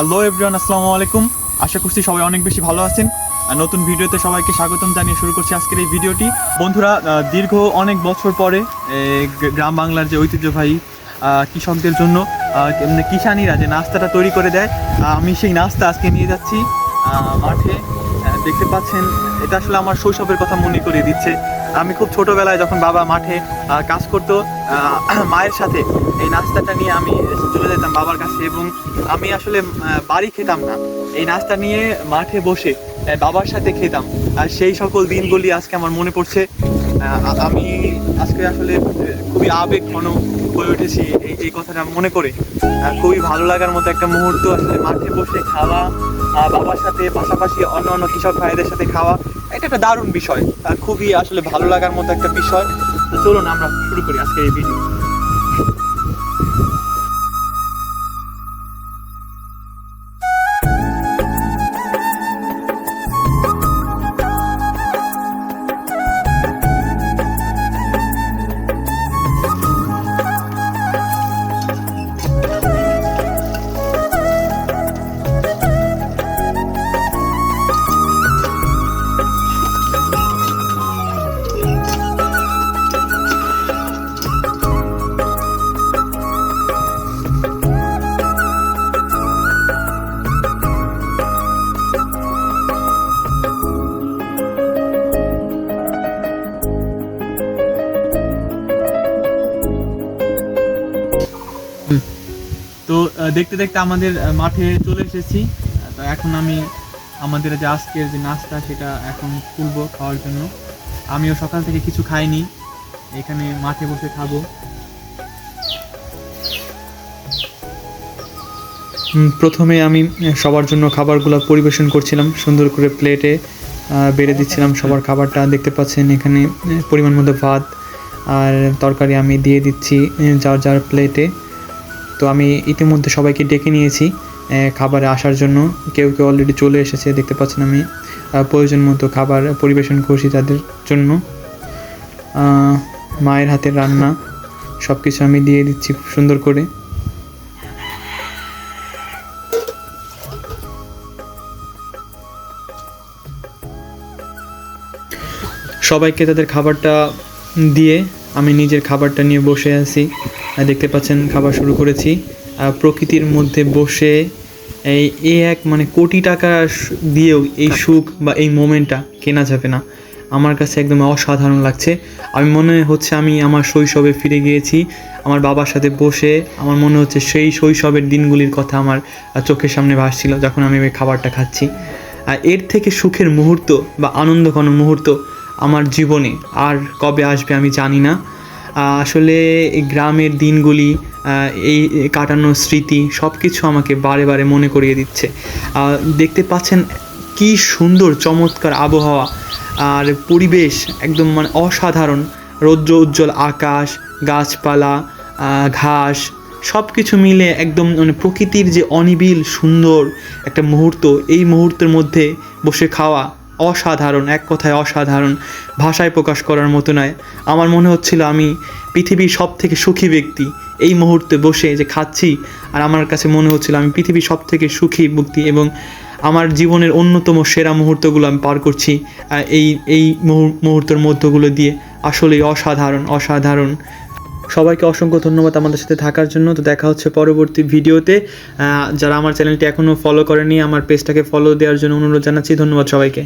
Hello everyone, আসসালামু আলাইকুম। আশা করছি সবাই অনেক বেশি ভালো আছেন। নতুন ভিডিওতে সবাইকে স্বাগতম জানিয়ে শুরু করছি আজকের এই ভিডিওটি। বন্ধুরা, দীর্ঘ অনেক বছর পরে গ্রাম বাংলার যে ঐতিহ্যবাহী কৃষকদের জন্য কিষানীরা যে নাস্তাটা তৈরি করে দেয়, আমি সেই নাস্তা আজকে নিয়ে যাচ্ছি মাঠে। দেখতে পাচ্ছেন, এটা আসলে আমার শৈশবের কথা মনে করিয়ে দিচ্ছে। আমি খুব ছোটোবেলায় যখন বাবা মাঠে কাজ করতো, মায়ের সাথে এই নাস্তাটা নিয়ে আমি চলে যেতাম বাবার কাছে, এবং আমি আসলে বাড়ি খেতাম না, এই নাস্তা নিয়ে মাঠে বসে বাবার সাথে খেতাম। আর সেই সকল দিনগুলি আজকে আমার মনে পড়ছে। আমি আজকে আসলে খুবই আবেগ ঘন হয়ে উঠেছি এই কথাটা মনে করে। খুবই ভালো লাগার মতো একটা মুহূর্ত আসলে মাঠে বসে খাওয়া, বাবার সাথে পাশাপাশি অন্য কৃষক ভাইদের সাথে খাওয়া, এটা একটা দারুণ বিষয়, খুবই আসলে ভালো লাগার মতো একটা বিষয়। তো চলুন আমরা শুরু করি আজকে এই ভিডিও। তো দেখতে দেখতে আমাদের মাঠে চলে এসেছি। তো এখন আমি আমাদের যে আজকের যে নাস্তা সেটা এখন খুলবো খাওয়ার জন্য। আমিও সকাল থেকে কিছু খাইনি, এখানে মাঠে বসে খাবো। প্রথমে আমি সবার জন্য খাবারগুলো পরিবেশন করছিলাম, সুন্দর করে প্লেটে বেড়ে দিচ্ছিলাম সবার খাবারটা। দেখতে পাচ্ছেন এখানে পরিমাণ মতো ভাত আর তরকারি আমি দিয়ে দিচ্ছি যার যার প্লেটে। তো আমি ইতিমধ্যে সবাইকে ডেকে নিয়েছি খাবারে আসার জন্য। কেউ কেউ অলরেডি চলে এসেছে, দেখতে পাচ্ছেন আমি প্রয়োজন মতো খাবার পরিবেশন করছি তাদের জন্য। মায়ের হাতের রান্না সব কিছু আমি দিয়ে দিচ্ছি সুন্দর করে। সবাইকে তাদের খাবারটা দিয়ে আমি নিজের খাবারটা নিয়ে বসে আছি। দেখতে পাচ্ছেন খাবার শুরু করেছি। প্রকৃতির মধ্যে বসে এই এক কোটি টাকা দিয়েও এই সুখ বা এই মোমেন্টটা কেনা যাবে না। আমার কাছে একদম অসাধারণ লাগছে। আমি মনে হচ্ছে আমি আমার শৈশবে ফিরে গিয়েছি। আমার বাবার সাথে বসে আমার মনে হচ্ছে সেই শৈশবের দিনগুলির কথা আমার চোখের সামনে ভাসছিল যখন আমি ওই খাবারটা খাচ্ছি। এর থেকে সুখের মুহূর্ত বা আনন্দঘন মুহূর্ত আমার জীবনে আর কবে আসবে আমি জানি না। আসলে এই গ্রামের দিনগুলি, এই কাটানোর স্মৃতি সব কিছু আমাকে বারে বারে মনে করিয়ে দিচ্ছে। দেখতে পাচ্ছেন কি সুন্দর চমৎকার আবহাওয়া আর পরিবেশ, একদম অসাধারণ। রৌদ্র উজ্জ্বল আকাশ, গাছপালা, ঘাস সব কিছু মিলে একদম প্রকৃতির যে অনিবিল সুন্দর একটা মুহূর্ত, এই মুহূর্তের মধ্যে বসে খাওয়া অসাধারণ, এক কথায় অসাধারণ, ভাষায় প্রকাশ করার মতো নয়। আমার মনে হচ্ছিল আমি পৃথিবীর সব থেকে সুখী ব্যক্তি এই মুহূর্তে বসে যে খাচ্ছি। আর আমার কাছে মনে হচ্ছিল আমি পৃথিবীর সব থেকে সুখী ব্যক্তি এবং আমার জীবনের অন্যতম সেরা মুহূর্তগুলো আমি পার করছি এই মুহূর্তের মধ্যগুলো দিয়ে। আসলেই অসাধারণ। সবাইকে অসংখ্য ধন্যবাদ আমাদের সাথে থাকার জন্য। তো দেখা হচ্ছে পরবর্তী ভিডিওতে। যারা আমার চ্যানেলটি এখনও ফলো করেনি, আমার পেজটাকে ফলো দেওয়ার জন্য অনুরোধ জানাচ্ছি। ধন্যবাদ সবাইকে।